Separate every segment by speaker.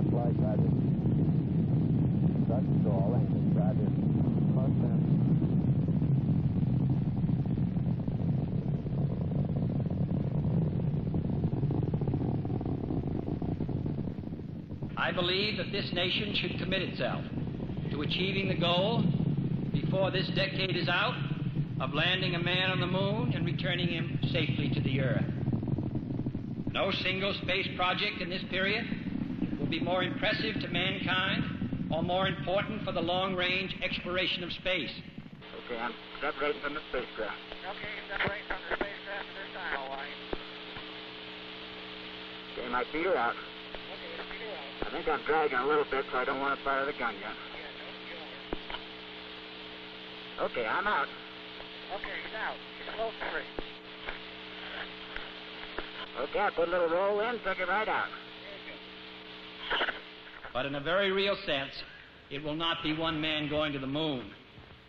Speaker 1: flight, Roger. Start stall, ain't it, Roger? Close then.
Speaker 2: I believe that this nation should commit itself to achieving the goal, before this decade is out, of landing a man on the moon and returning him safely to the Earth. No single space project in this period will be more impressive to mankind or more important for the long-range exploration of space.
Speaker 1: Okay, I'm separating from the spacecraft.
Speaker 3: Okay, separate from the spacecraft to this dial line.
Speaker 1: Okay, my feet are out.
Speaker 3: Okay, your feet are out.
Speaker 1: I think I'm dragging a little bit, so I don't want to fire the gun yet.
Speaker 3: Yeah, don't kill her.
Speaker 1: Okay, I'm out.
Speaker 3: Okay, he's out. He's close to free.
Speaker 1: Okay, I put a little roll in, took it right out.
Speaker 2: But in a very real sense, it will not be one man going to the moon.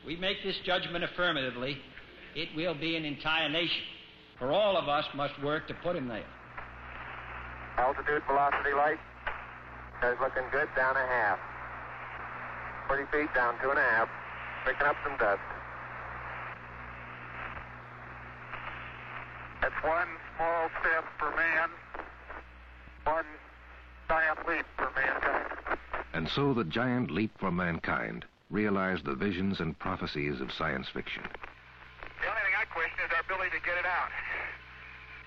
Speaker 2: We make this judgment affirmatively, it will be an entire nation. For all of us must work to put him there.
Speaker 3: Altitude velocity light. Is looking good, down a half. 40 feet, down 2.5. Picking up some dust. That's one small step for man, one giant leap for mankind.
Speaker 4: And so the giant leap for mankind realized the visions and prophecies of science fiction.
Speaker 3: The only thing I question is our ability to get it out.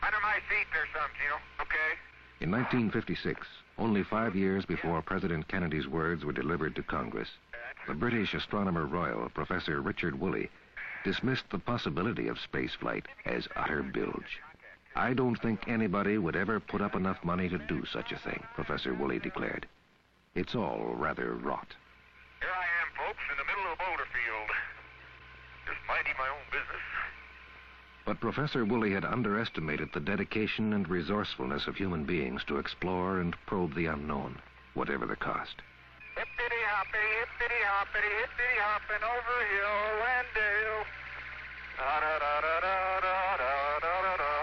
Speaker 3: Under my seat there's some, Gino, okay?
Speaker 4: In 1956, only 5 years before President Kennedy's words were delivered to Congress, the British astronomer royal, Professor Richard Woolley, dismissed the possibility of spaceflight as utter bilge. I don't think anybody would ever put up enough money to do such a thing, Professor Woolley declared. It's all rather rot.
Speaker 3: Here I am, folks, in the middle of a boulder field. Just minding my own business.
Speaker 4: But Professor Woolley had underestimated the dedication and resourcefulness of human beings to explore and probe the unknown, whatever the cost.
Speaker 3: Hippity-hoppity, hippity-hoppity, hippity-hopping over hill and dale. Da-da-da-da-da-da-da-da-da-da.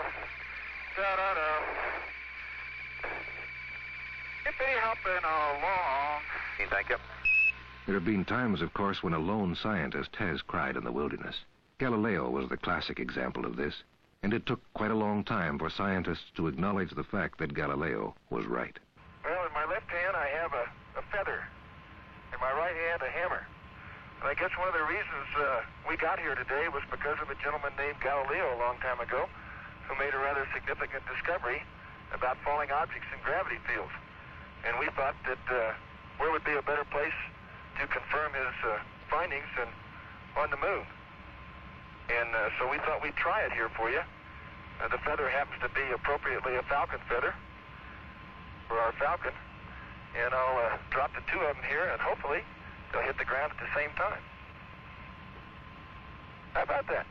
Speaker 3: Da-da-da. Hippity-hopping along. Thank you.
Speaker 4: There have been times, of course, when a lone scientist has cried in the wilderness. Galileo was the classic example of this, and it took quite a long time for scientists to acknowledge the fact that Galileo was right.
Speaker 3: Well, in my left hand, I have a feather. In my right hand, a hammer. And I guess one of the reasons we got here today was because of a gentleman named Galileo a long time ago who made a rather significant discovery about falling objects in gravity fields. And we thought that where would be a better place to confirm his findings than on the moon. And so we thought we'd try it here for you. The feather happens to be appropriately a falcon feather for our falcon. And I'll drop the two of them here, and hopefully they'll hit the ground at the same time. How about that?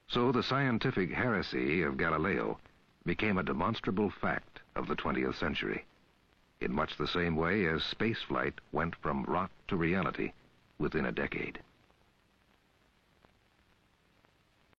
Speaker 4: So the scientific heresy of Galileo became a demonstrable fact of the 20th century, in much the same way as spaceflight went from rot to reality within a decade.